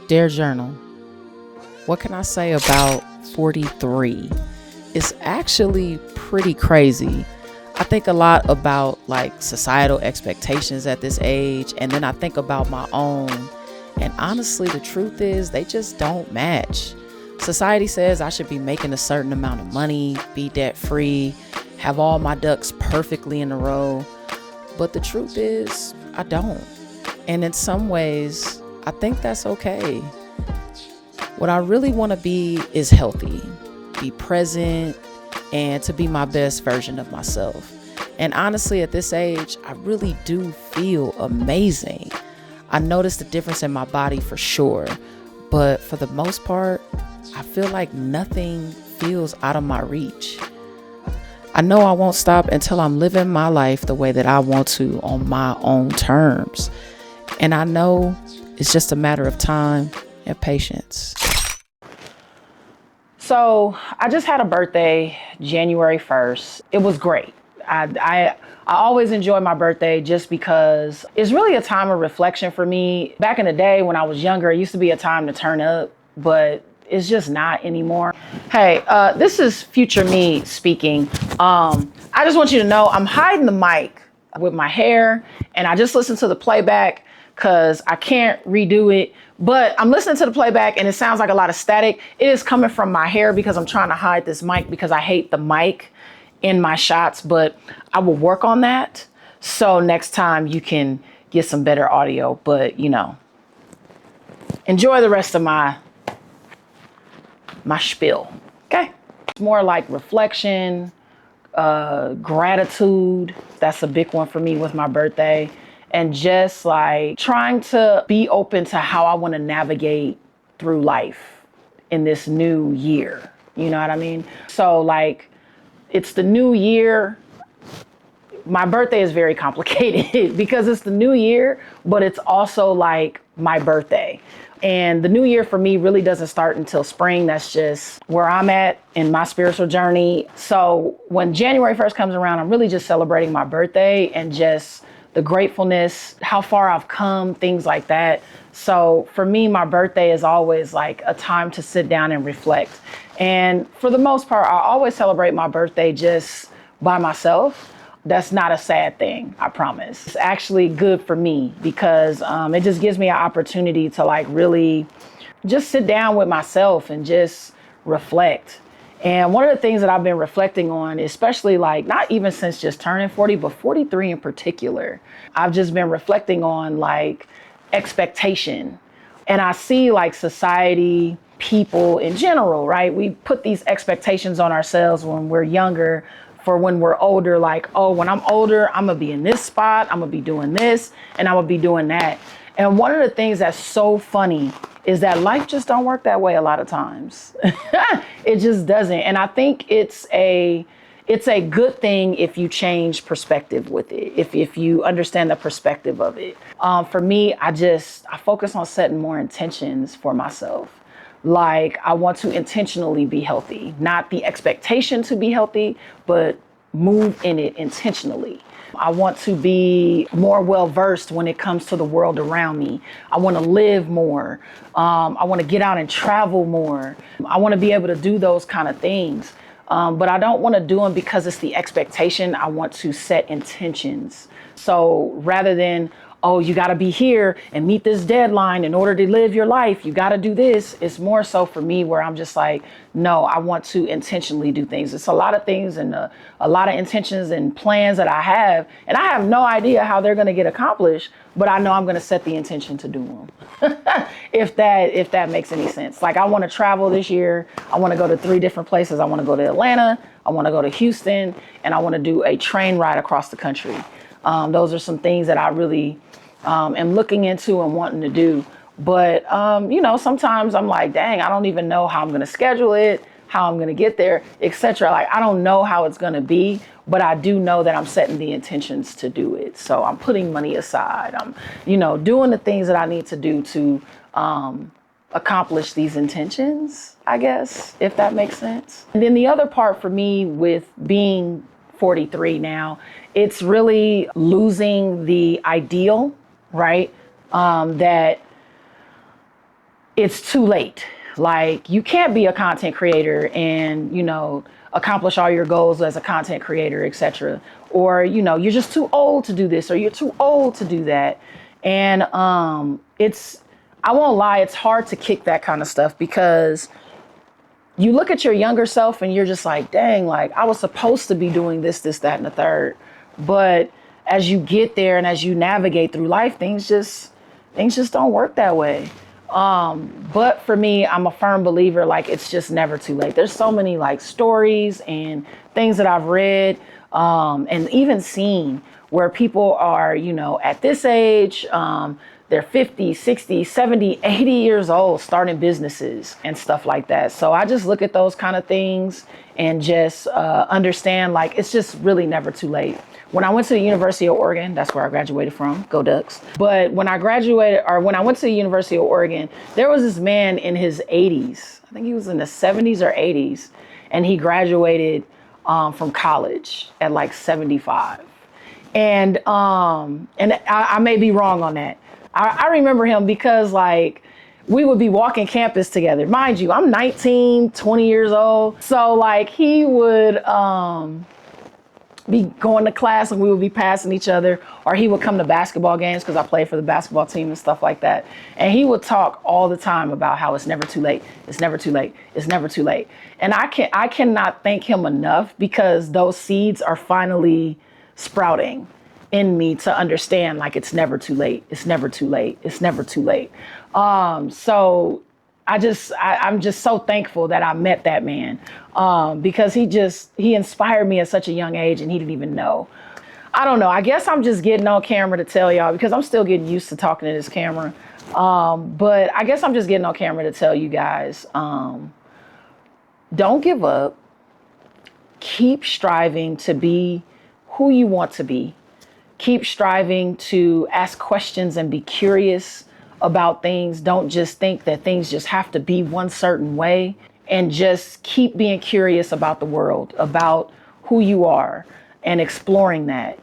Dear Journal, what can I say about 43? It's actually pretty crazy. I think a lot about like societal expectations at this age, and then I think about my own. And honestly, the truth is they just don't match. Society says I should be making a certain amount of money, be debt free, have all my ducks perfectly in a row. But the truth is I don't. And in some ways, I think that's okay. What I really want to be is healthy, be present, and to be my best version of myself. And honestly, at this age, I really do feel amazing. I notice the difference in my body for sure, but for the most part, I feel like nothing feels out of my reach. I know I won't stop until I'm living my life the way that I want to on my own terms. And I know it's just a matter of time and patience. So I just had a birthday, January 1st. It was great. I always enjoy my birthday just because it's really a time of reflection for me. Back in the day when I was younger, it used to be a time to turn up, but it's just not anymore. Hey, this is future me speaking. I just want you to know I'm hiding the mic with my hair, and I just listened to the playback because I can't redo it. But I'm listening to the playback and it sounds like a lot of static. It is coming from my hair because I'm trying to hide this mic because I hate the mic in my shots, but I will work on that. So next time you can get some better audio, but enjoy the rest of my spiel, okay? It's more like reflection, gratitude. That's a big one for me with my birthday. And just like trying to be open to how I want to navigate through life in this new year. You know what I mean? So like, it's the new year. My birthday is very complicated because it's the new year, but it's also like my birthday. And the new year for me really doesn't start until spring. That's just where I'm at in my spiritual journey. So when January 1st comes around, I'm really just celebrating my birthday and just the gratefulness, how far I've come, things like that. So for me, my birthday is always like a time to sit down and reflect. And for the most part, I always celebrate my birthday just by myself. That's not a sad thing, I promise. It's actually good for me because it just gives me an opportunity to like really just sit down with myself and just reflect. And one of the things that I've been reflecting on, especially like not even since just turning 40, but 43 in particular, I've just been reflecting on like expectation. And I see like society, people in general, right? We put these expectations on ourselves when we're younger for when we're older, like, oh, when I'm older, I'm gonna be in this spot, I'm gonna be doing this, and I'm gonna be doing that. And one of the things that's so funny is that life just don't work that way a lot of times. It just doesn't. And I think it's a good thing if you change perspective with it, if you understand the perspective of it. For me, I focus on setting more intentions for myself. Like I want to intentionally be healthy, not the expectation to be healthy, but move in it intentionally. I want to be more well-versed when it comes to the world around me. I want to live more. I want to get out and travel more. I want to be able to do those kind of things. But I don't want to do them because it's the expectation. I want to set intentions. So rather than, oh, you got to be here and meet this deadline in order to live your life, you got to do this. It's more so for me where I'm just like, no, I want to intentionally do things. It's a lot of things and a lot of intentions and plans that I have. And I have no idea how they're going to get accomplished, but I know I'm going to set the intention to do them. if that makes any sense. Like I want to travel this year. I want to go to 3 different places. I want to go to Atlanta. I want to go to Houston, and I want to do a train ride across the country. Those are some things that I really am looking into and wanting to do. But, sometimes I'm like, dang, I don't even know how I'm going to schedule it, how I'm going to get there, etc. Like, I don't know how it's going to be, but I do know that I'm setting the intentions to do it. So I'm putting money aside. I'm, doing the things that I need to do to accomplish these intentions, I guess, if that makes sense. And then the other part for me with being 43 now, it's really losing the ideal, right? That it's too late. Like, you can't be a content creator and, accomplish all your goals as a content creator, etc. Or, you're just too old to do this, or you're too old to do that. And I won't lie, it's hard to kick that kind of stuff, because you look at your younger self and you're just like, dang, like, I was supposed to be doing this, that, and the third. But as you get there and as you navigate through life, things just don't work that way. But for me, I'm a firm believer, like, it's just never too late. There's so many like stories and things that I've read, and even seen, where people are, at this age, they're 50, 60, 70, 80 years old, starting businesses and stuff like that. So I just look at those kind of things and just understand, like, it's just really never too late. When I went to the University of Oregon, that's where I graduated from, go Ducks. But when I went to the University of Oregon, there was this man in his 80s. I think he was in the 70s or 80s. And he graduated from college at like 75. And I may be wrong on that. I remember him because, like, we would be walking campus together. Mind you, I'm 19, 20 years old. So like, he would be going to class and we would be passing each other, or he would come to basketball games because I played for the basketball team and stuff like that. And he would talk all the time about how it's never too late. It's never too late. It's never too late. And I cannot thank him enough, because those seeds are finally sprouting in me to understand, like, it's never too late. It's never too late. It's never too late. So I'm just so thankful that I met that man, because he inspired me at such a young age, and he didn't even know. I don't know. I guess I'm just getting on camera to tell y'all, because I'm still getting used to talking to this camera. But I guess I'm just getting on camera to tell you guys, don't give up. Keep striving to be who you want to be. Keep striving to ask questions and be curious about things. Don't just think that things just have to be one certain way, and just keep being curious about the world, about who you are, and exploring that.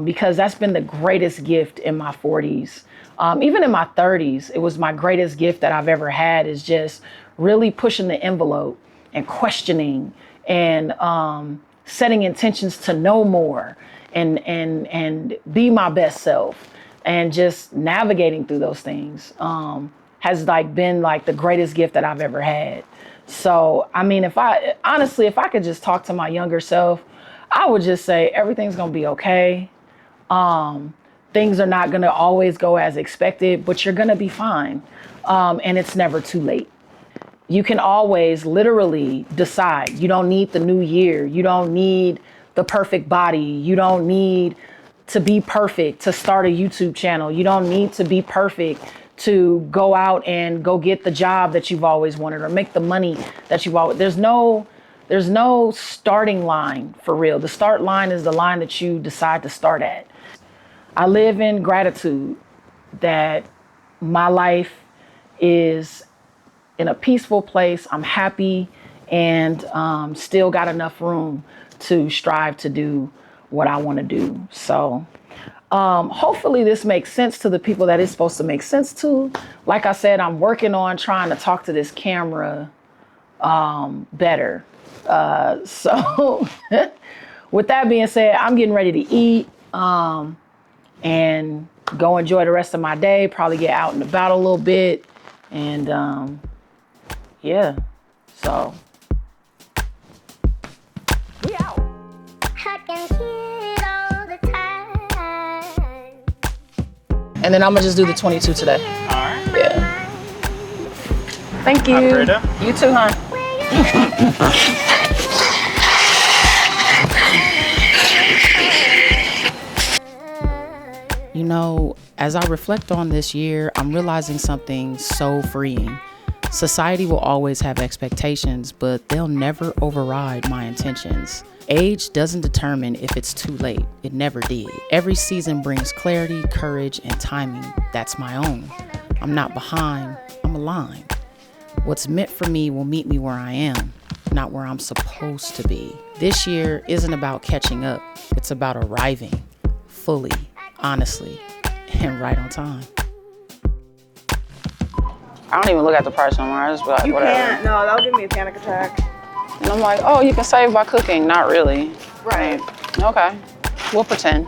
Because that's been the greatest gift in my 40s. Even in my 30s, it was my greatest gift that I've ever had, is just really pushing the envelope and questioning and setting intentions to know more and be my best self, and just navigating through those things has like been like the greatest gift that I've ever had. So, I mean, if I could just talk to my younger self, I would just say everything's gonna be okay. Things are not gonna always go as expected, but you're gonna be fine. And it's never too late. You can always literally decide. You don't need the new year. You don't need the perfect body. You don't need to be perfect to start a YouTube channel. You don't need to be perfect to go out and go get the job that you've always wanted, or make the money that you've always. There's no starting line for real. The start line is the line that you decide to start at. I live in gratitude that my life is in a peaceful place. I'm happy, and still got enough room to strive to do what I want to do. So hopefully this makes sense to the people that it's supposed to make sense to. Like I said, I'm working on trying to talk to this camera better. So with that being said, I'm getting ready to eat and go enjoy the rest of my day, probably get out and about a little bit. And yeah, so we out. I can hear it all the time. And then I'm gonna just do the 22 today. All right. Yeah. Thank you. Operator. You too, hon. You know, as I reflect on this year, I'm realizing something so freeing. Society will always have expectations, but they'll never override my intentions. Age doesn't determine if it's too late. It never did. Every season brings clarity, courage, and timing that's my own. I'm not behind, I'm aligned. What's meant for me will meet me where I am, not where I'm supposed to be. This year isn't about catching up. It's about arriving fully, honestly, and right on time. I don't even look at the price no more. I just be like, You whatever. can't. No, that'll give me a panic attack. And I'm like, oh, you can save by cooking. Not really. Right. Okay. We'll pretend.